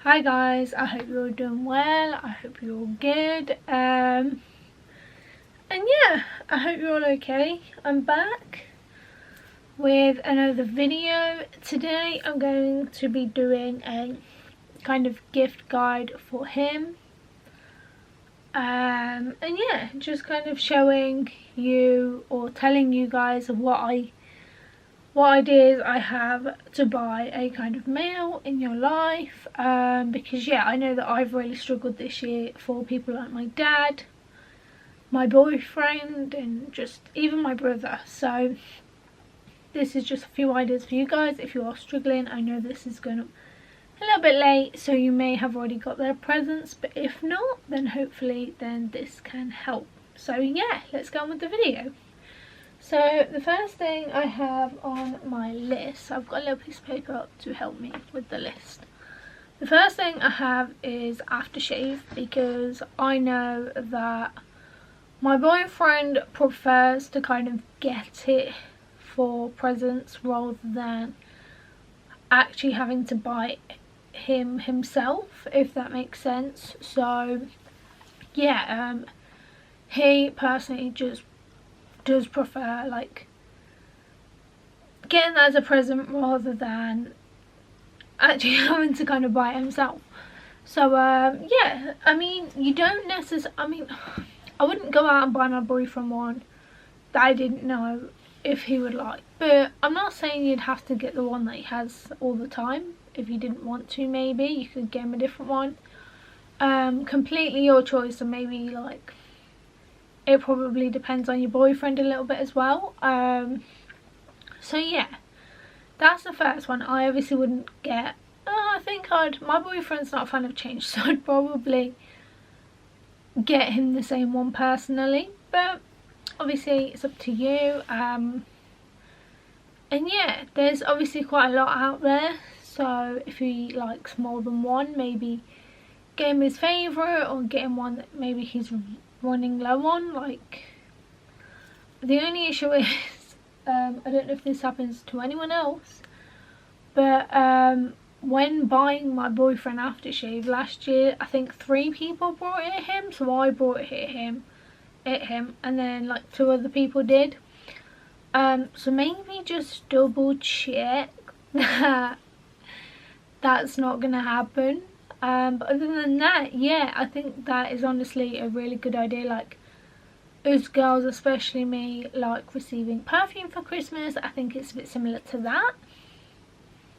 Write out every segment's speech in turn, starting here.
Hi guys, I hope you're all doing well. I hope you're all good. And yeah, I hope you're all okay. I'm back with another video. Today I'm going to be doing a kind of gift guide for him. And yeah, just kind of showing you or telling you guys what ideas I have to buy a kind of male in your life, because yeah, I know that I've really struggled this year for people like my dad, my boyfriend, and just even my brother. So this is just a few ideas for you guys if you are struggling. I know this is going a little bit late, so you may have already got their presents, but if not, then hopefully then this can help. So yeah, let's go on with the video. So the first thing I have on my list, I've got a little piece of paper up to help me with the list. The first thing I have is aftershave, because I know that my boyfriend prefers to kind of get it for presents rather than actually having to buy him himself, if that makes sense. So yeah, he personally just does prefer like getting that as a present rather than actually having to kind of buy it himself. So yeah, I mean, you don't necessarily, I wouldn't go out and buy my boyfriend one that I didn't know if he would like, but I'm not saying you'd have to get the one that he has all the time. If you didn't want to, maybe you could get him a different one. Completely your choice, and maybe like it probably depends on your boyfriend a little bit as well. So yeah, that's the first one. I obviously wouldn't get, I think my boyfriend's not a fan of change, so I'd probably get him the same one personally, but obviously it's up to you. And yeah, there's obviously quite a lot out there, so if he likes more than one, maybe get him his favourite, or get him one that maybe he's running low on. Like, the only issue is I don't know if this happens to anyone else, but when buying my boyfriend aftershave last year, I think 3 people brought it at him. So I brought it at him, and then like 2 other people did. So maybe just double check that that's not gonna happen. But other than that, yeah, I think that is honestly a really good idea. Like, us girls, especially me, like receiving perfume for Christmas. I think it's a bit similar to that.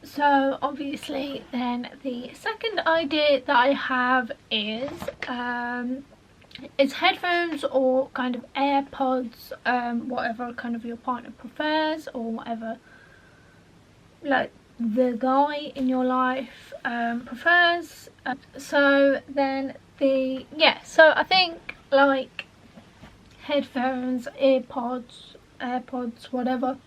So obviously then the second idea that I have is headphones or kind of AirPods, whatever kind of your partner prefers, or whatever like the guy in your life prefers. So then so I think like headphones, AirPods, whatever,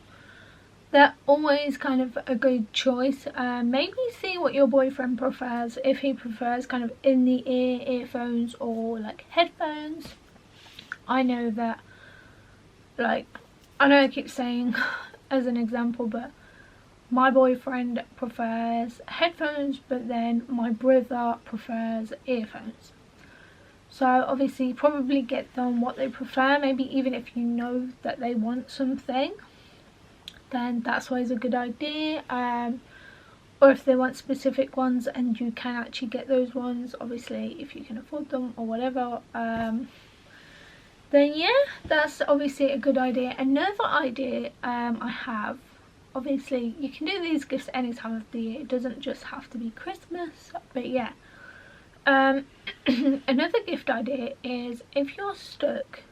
they're always kind of a good choice. Maybe see what your boyfriend prefers, if he prefers kind of in the ear earphones or like headphones. I know that, like, I know I keep saying as an example, but my boyfriend prefers headphones, but then my brother prefers earphones. So obviously probably get them what they prefer. Maybe even if you know that they want something, then that's always a good idea. Or if they want specific ones and you can actually get those ones, obviously if you can afford them or whatever, then yeah, that's obviously a good idea. Another idea I have, obviously you can do these gifts any time of the year, it doesn't just have to be Christmas, but yeah. Another gift idea is, if you're stuck,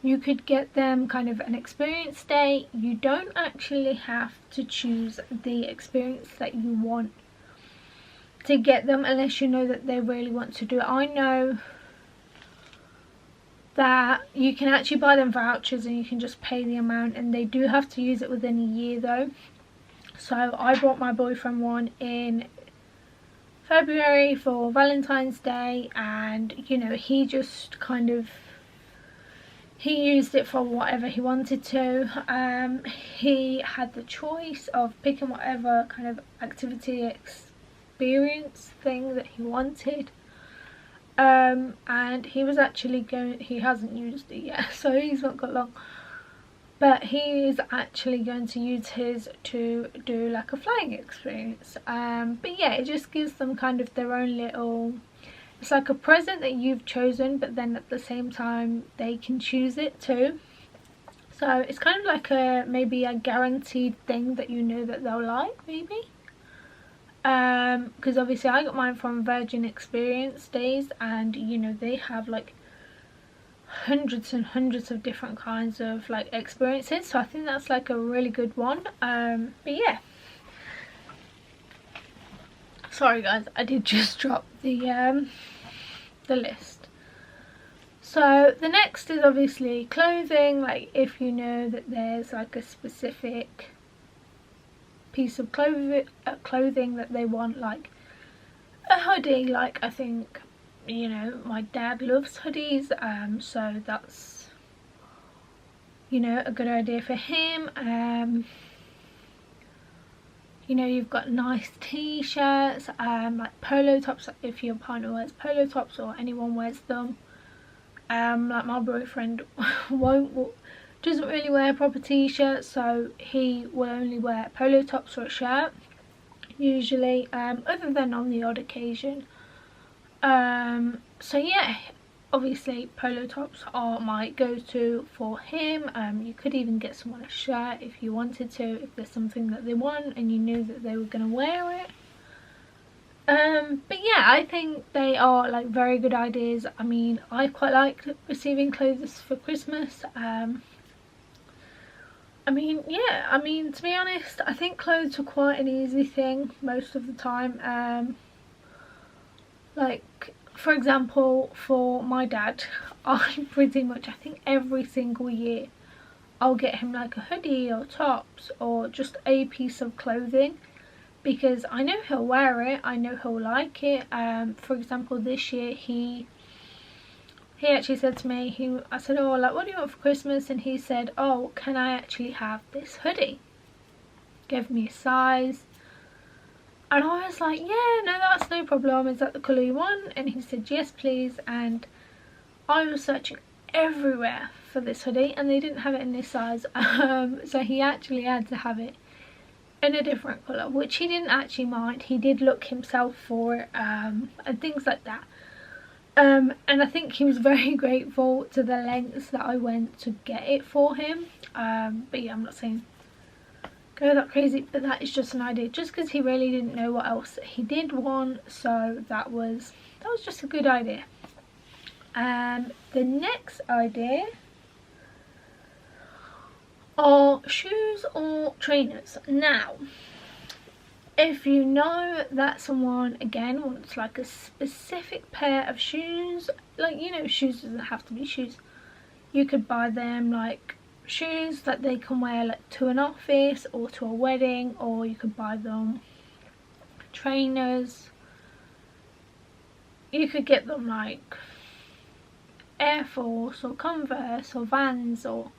you could get them kind of an experience day. You don't actually have to choose the experience that you want to get them unless you know that they really want to do it. I know that you can actually buy them vouchers and you can just pay the amount, and they do have to use it within a year though. So I bought my boyfriend one in February for Valentine's Day, and you know, he just kind of, he used it for whatever he wanted to. He had the choice of picking whatever kind of activity experience thing that he wanted. And he was actually he hasn't used it yet, so he's not got long, but he is actually going to use his to do like a flying experience. But yeah, it just gives them kind of their own little, it's like a present that you've chosen, but then at the same time they can choose it too. So it's kind of like maybe a guaranteed thing that you know that they'll like, maybe. Because obviously I got mine from Virgin Experience Days, and you know, they have like hundreds and hundreds of different kinds of like experiences, so I think that's like a really good one. But yeah, sorry guys, I did just drop the list. So the next is obviously clothing. Like if you know that there's like a specific piece of clothing that they want, like a hoodie, like I think, you know, my dad loves hoodies, so that's, you know, a good idea for him. You know, you've got nice t-shirts, like polo tops, if your partner wears polo tops or anyone wears them. Like my boyfriend doesn't really wear proper t-shirts, so he will only wear polo tops or a shirt usually, other than on the odd occasion. So yeah, obviously polo tops are my go-to for him. You could even get someone a shirt if you wanted to, if there's something that they want and you knew that they were going to wear it. But yeah, I think they are like very good ideas. I mean, I quite like receiving clothes for Christmas. I mean, yeah, I mean, to be honest, I think clothes are quite an easy thing most of the time. Like, for example, for my dad, I pretty much, I think every single year, I'll get him like a hoodie or tops or just a piece of clothing, because I know he'll wear it, I know he'll like it. For example, this year he actually said to me, I said, oh, like, what do you want for Christmas? And he said, oh, can I actually have this hoodie? Gave me a size. And I was like, yeah, no, that's no problem. Is that the colour you want? And he said, yes, please. And I was searching everywhere for this hoodie and they didn't have it in this size. So he actually had to have it in a different colour, which he didn't actually mind. He did look himself for it, and things like that. And I think he was very grateful to the lengths that I went to get it for him. But yeah, I'm not saying go that crazy, but that is just an idea, just because he really didn't know what else he did want, so that was just a good idea. The next idea are shoes or trainers. Now, if you know that someone again wants like a specific pair of shoes, like, you know, shoes doesn't have to be shoes, you could buy them like shoes that they can wear like to an office or to a wedding, or you could buy them trainers. You could get them like Air Force or Converse or Vans or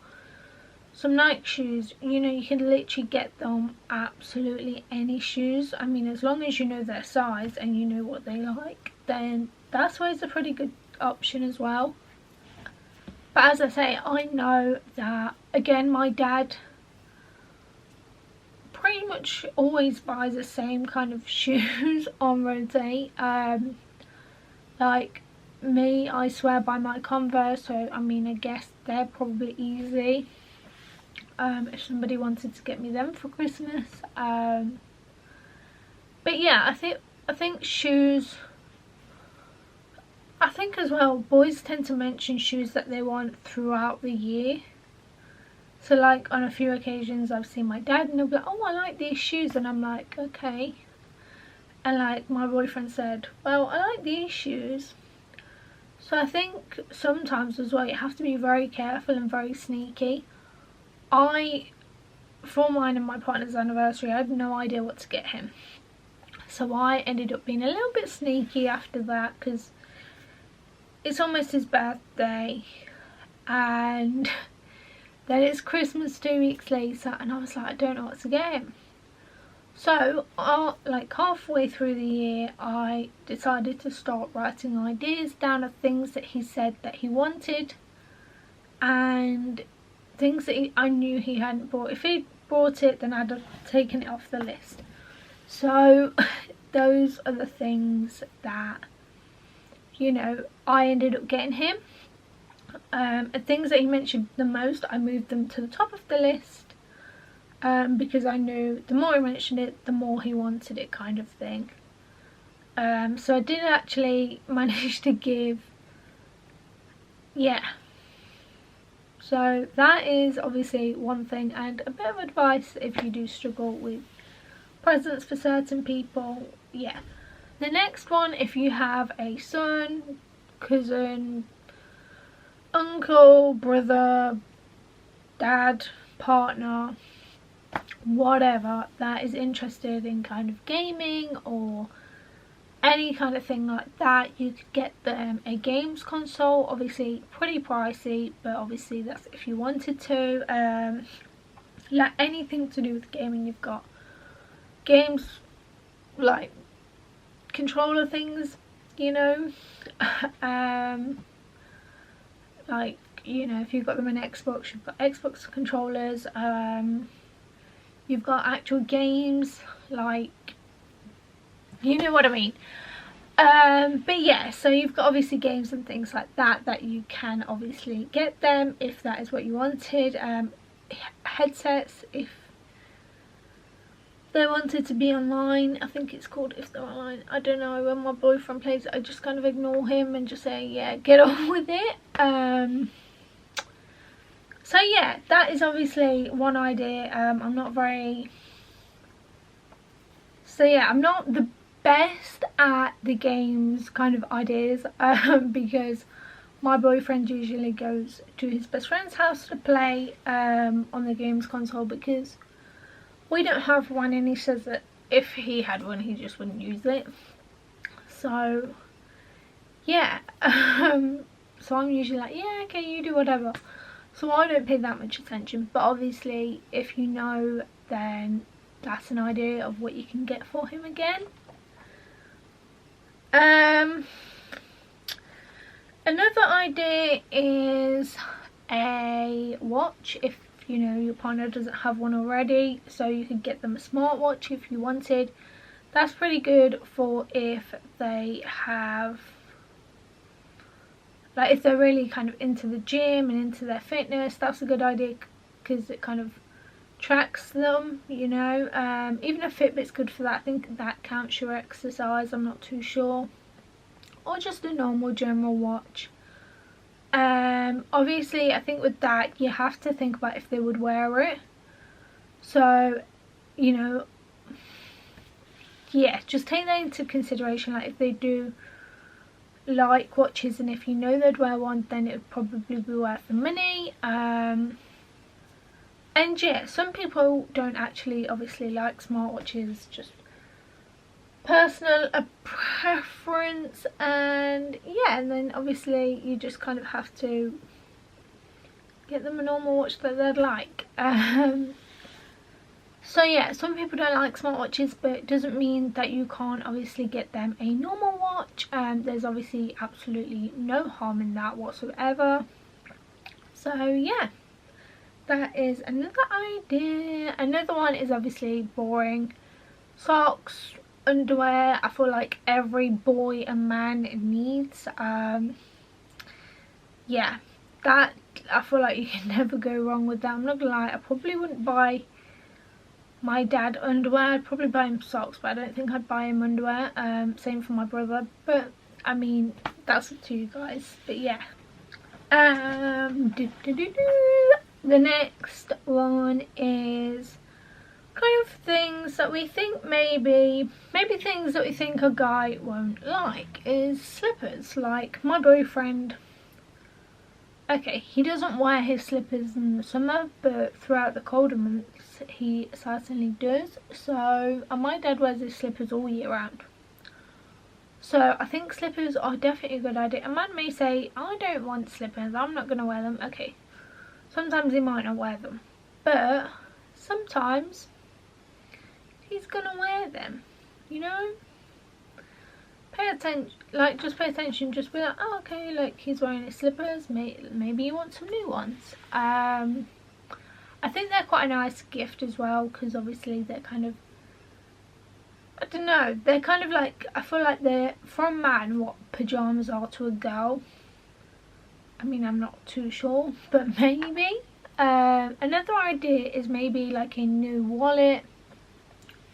some Nike shoes. You know, you can literally get them absolutely any shoes. I mean, as long as you know their size and you know what they like, then that's why it's a pretty good option as well. But as I say, I know that, again, my dad pretty much always buys the same kind of shoes on rotate. Like me, I swear by my Converse, so I mean, I guess they're probably easy if somebody wanted to get me them for Christmas. But yeah, I think shoes, I think as well, boys tend to mention shoes that they want throughout the year. So like on a few occasions I've seen my dad and he'll be like, oh, I like these shoes, and I'm like, okay. And like my boyfriend said, well, I like these shoes. So I think sometimes as well you have to be very careful and very sneaky. For mine and my partner's anniversary, I had no idea what to get him. So I ended up being a little bit sneaky after that, because it's almost his birthday and then it's Christmas 2 weeks later, and I was like, I don't know what to get him. So like halfway through the year, I decided to start writing ideas down of things that he said that he wanted, and things that I knew he hadn't bought. If he'd bought it, then I'd have taken it off the list. So those are the things that, you know, I ended up getting him. And things that he mentioned the most, I moved them to the top of the list, because I knew the more he mentioned it, the more he wanted it, kind of thing. So I did actually manage to give, yeah. So that is obviously one thing, and a bit of advice if you do struggle with presents for certain people. Yeah. The next one, if you have a son, cousin, uncle, brother, dad, partner, whatever, that is interested in kind of gaming or any kind of thing like that, you could get them a games console. Obviously pretty pricey, but obviously that's if you wanted to. Like anything to do with gaming, you've got games like controller things, you know. Like, you know, if you've got them in Xbox, you've got Xbox controllers. You've got actual games, like, you know what I mean. But yeah, so you've got obviously games and things like that that you can obviously get them if that is what you wanted. Headsets, if they wanted to be online, I think it's called if they're online. I don't know, when my boyfriend plays it, I just kind of ignore him and just say, yeah, get on with it. So yeah, that is obviously one idea. I'm not very... So yeah, I'm not the best at the games kind of ideas, because my boyfriend usually goes to his best friend's house to play on the games console, because we don't have one, and he says that if he had one he just wouldn't use it. So yeah, so I'm usually like, yeah, okay, you do whatever. So I don't pay that much attention, but obviously if you know, then that's an idea of what you can get for him again. Another idea is a watch, if you know your partner doesn't have one already, so you could get them a smartwatch if you wanted. That's pretty good for if they have, like, if they're really kind of into the gym and into their fitness. That's a good idea because it kind of tracks them, you know. Even a Fitbit's good for that. I think that counts your exercise, I'm not too sure. Or just a normal general watch. Obviously I think with that you have to think about if they would wear it. So, you know, yeah, just take that into consideration. Like, if they do like watches and if you know they'd wear one, then it would probably be worth the money. And yeah, some people don't actually obviously like smartwatches, just personal preference. And yeah, and then obviously you just kind of have to get them a normal watch that they'd like. So yeah, some people don't like smartwatches, but it doesn't mean that you can't obviously get them a normal watch. There's obviously absolutely no harm in that whatsoever. So yeah, that is another idea. Another one is obviously boring. Socks, underwear, I feel like every boy and man needs. Yeah, that, I feel like you can never go wrong with that. I'm not gonna lie, I probably wouldn't buy my dad underwear. I'd probably buy him socks, but I don't think I'd buy him underwear. Same for my brother, but I mean, that's up to you guys. But yeah, the next one is kind of things that we think maybe things that we think a guy won't like is slippers. Like my boyfriend, okay, he doesn't wear his slippers in the summer, but throughout the colder months he certainly does. So, and my dad wears his slippers all year round. So I think slippers are definitely a good idea. A man may say, I don't want slippers, I'm not going to wear them. Okay, sometimes he might not wear them, but sometimes he's gonna wear them, you know? Pay attention, like, just pay attention, just be like, oh, okay, like, he's wearing his slippers, maybe you want some new ones. I think they're quite a nice gift as well, because obviously they're kind of, I don't know, they're kind of like, I feel like they're, for a man, what pyjamas are to a girl. I mean, I'm not too sure, but maybe. Another idea is maybe like a new wallet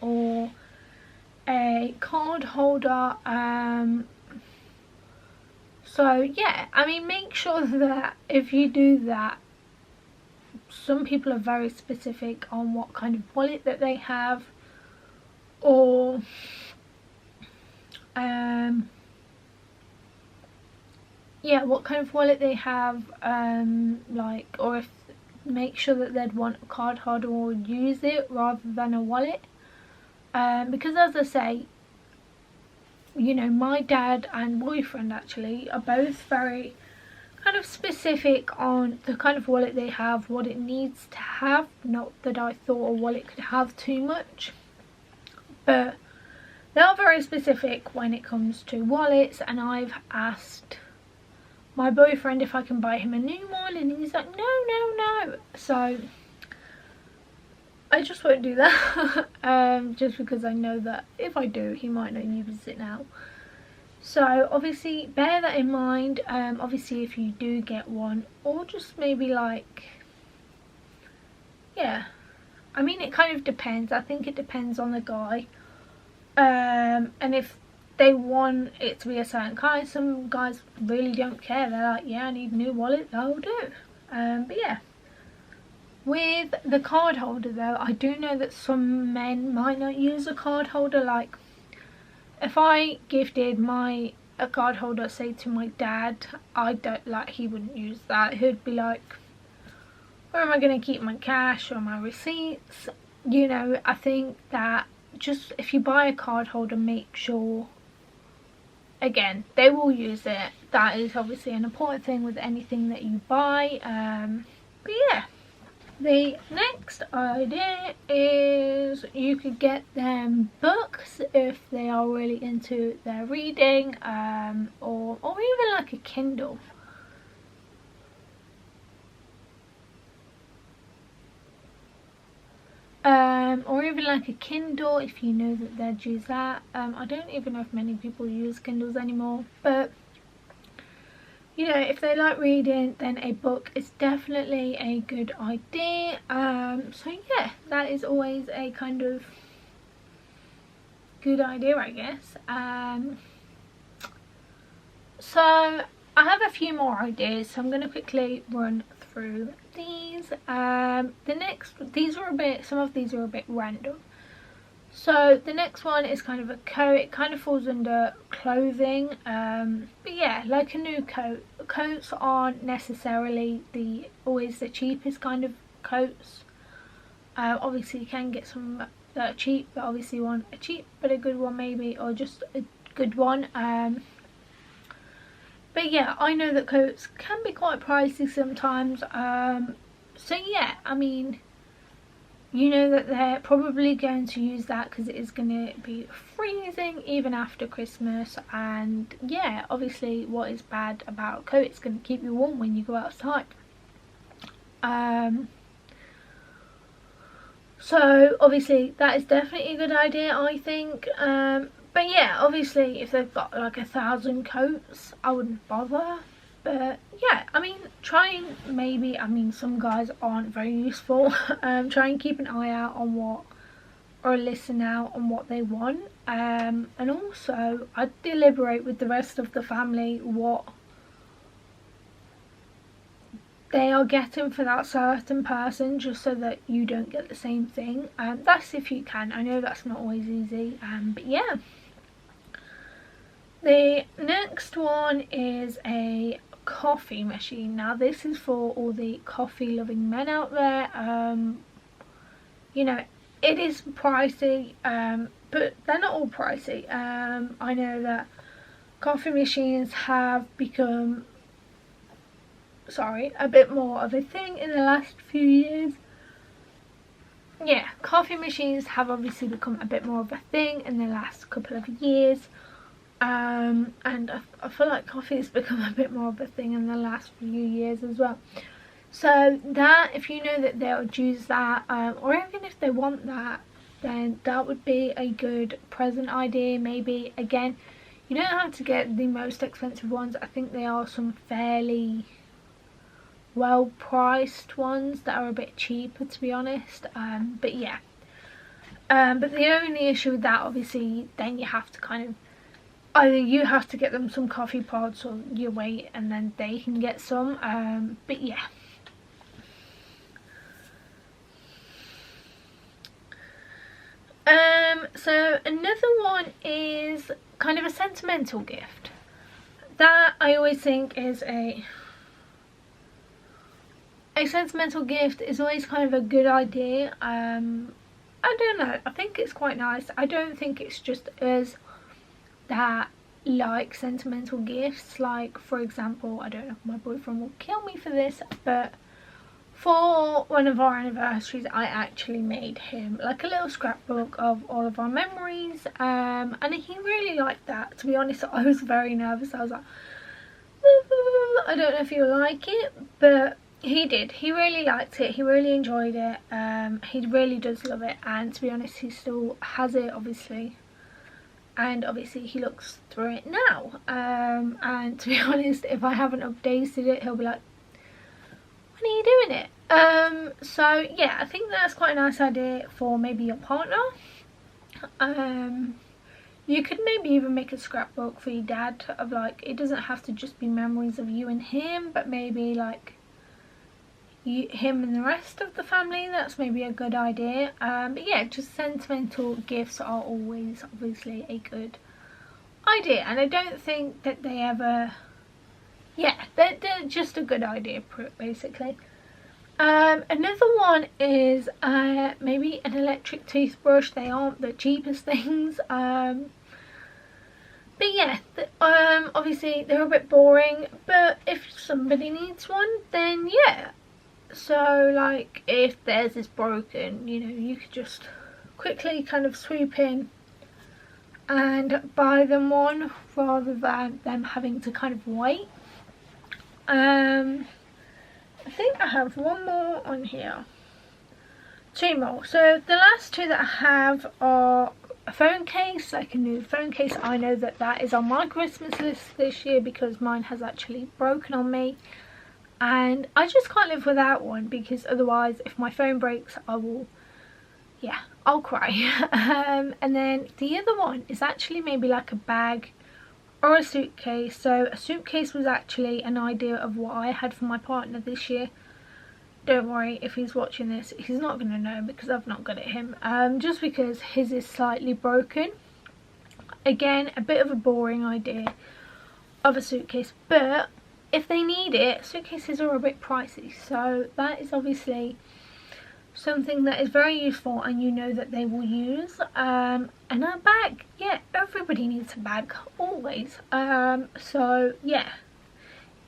or a card holder. So yeah, I mean, make sure that if you do that, some people are very specific on what kind of wallet that they have, or yeah, what kind of wallet they have, like, or if, make sure that they'd want a card holder or use it rather than a wallet, because as I say, you know, my dad and boyfriend actually are both very kind of specific on the kind of wallet they have, what it needs to have. Not that I thought a wallet could have too much, but they are very specific when it comes to wallets, and I've asked my boyfriend if I can buy him a new one, and he's like, no. So I just won't do that, just because I know that if I do, he might not use it now. So obviously bear that in mind. Obviously if you do get one, or just maybe like, yeah, I mean, it kind of depends. I think it depends on the guy, and if they want it to be a certain kind. Some guys really don't care. They're like, yeah, I need a new wallet, that'll do. But yeah, with the card holder though, I do know that some men might not use a card holder. Like, if I gifted a card holder, say, to my dad, I don't, like, he wouldn't use that. He'd be like, where am I going to keep my cash or my receipts? You know, I think that just if you buy a card holder, make sure, again, they will use it. That is obviously an important thing with anything that you buy. But yeah, the next idea is you could get them books if they are really into their reading, or even like a Kindle. Or even like a Kindle if you know that they'd use that. I don't even know if many people use Kindles anymore, but you know, if they like reading, then a book is definitely a good idea. So yeah, that is always a kind of good idea, I guess. So I have a few more ideas, so I'm going to quickly run through these. Some of these are a bit random. So the next one is kind of a coat. It kind of falls under clothing, but yeah, like a new coat. Coats aren't necessarily always the cheapest kind of coats. Obviously you can get some that are cheap, but obviously you want a cheap but a good one maybe, or just a good one. But yeah, I know that coats can be quite pricey sometimes. So yeah, I mean, you know that they're probably going to use that because it is going to be freezing even after Christmas. And yeah, obviously what is bad about a coat, it's going to keep you warm when you go outside. So obviously that is definitely a good idea, I think. But yeah, obviously if they've got like 1,000 coats, I wouldn't bother. But yeah, I mean, maybe, I mean, some guys aren't very useful. Try and keep an eye out on what, or listen out on what they want. And also, I'd deliberate with the rest of the family what they are getting for that certain person, just so that you don't get the same thing. That's if you can. I know that's not always easy, but yeah. The next one is a coffee machine. Now this is for all the coffee loving men out there. You know, it is pricey, but they're not all pricey. I know that coffee machines have become a bit more of a thing in the last few years. yeah, coffee machines have obviously become a bit more of a thing in the last couple of years. And I feel like coffee has become a bit more of a thing in the last few years as well. So that, if you know that they'll use that, or even if they want that, then that would be a good present idea. Maybe, again, you don't have to get the most expensive ones. I think there are some fairly well priced ones that are a bit cheaper, to be honest. But yeah, but the only issue with that, obviously, then you have to kind of, either you have to get them some coffee pods or you wait and then they can get some. But yeah. So another one is kind of a sentimental gift. That I always think is a sentimental gift is always kind of a good idea. I don't know, I think it's quite nice. I don't think it's just us that like sentimental gifts. Like, for example, I don't know if my boyfriend will kill me for this, but for one of our anniversaries I actually made him like a little scrapbook of all of our memories, and he really liked that. To be honest, I was very nervous. I was like, I don't know if you'll like it, but he did. He really liked it. He really enjoyed it. He really does love it, and to be honest, he still has it, obviously, and obviously he looks through it now. And to be honest, if I haven't updated it, he'll be like, when are you doing it? So yeah, I think that's quite a nice idea for maybe your partner. You could maybe even make a scrapbook for your dad of, like, it doesn't have to just be memories of you and him, but maybe like him and the rest of the family. That's maybe a good idea. But yeah, just sentimental gifts are always obviously a good idea, and I don't think that they ever, yeah, they're just a good idea basically. Another one is maybe an electric toothbrush. They aren't the cheapest things, but yeah, obviously they're a bit boring, but if somebody needs one, then yeah. So like, if theirs is broken, you know, you could just quickly kind of swoop in and buy them one, rather than them having to kind of wait. I think I have one more on here. Two more. So the last two that I have are a phone case, like a new phone case. I know that that is on my Christmas list this year because mine has actually broken on me, and I just can't live without one, because otherwise if my phone breaks I will, yeah, I'll cry. And then the other one is actually maybe like a bag or a suitcase. So a suitcase was actually an idea of what I had for my partner this year. Don't worry, if he's watching this, he's not going to know because I've not got it him, just because his is slightly broken. Again, a bit of a boring idea of a suitcase, but if they need it, suitcases are a bit pricey, so that is obviously something that is very useful and you know that they will use. And a bag, yeah, everybody needs a bag, always. So yeah,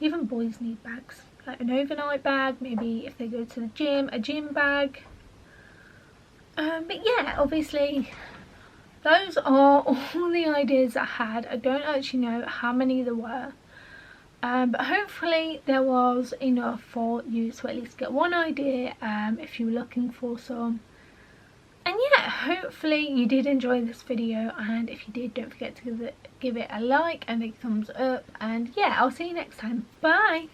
even boys need bags, like an overnight bag, maybe if they go to the gym, a gym bag. But yeah, obviously those are all the ideas I had. I don't actually know how many there were, but hopefully there was enough for you to at least get one idea, if you were looking for some. And yeah, hopefully you did enjoy this video, and if you did, don't forget to give it a like and a thumbs up, and yeah, I'll see you next time. Bye.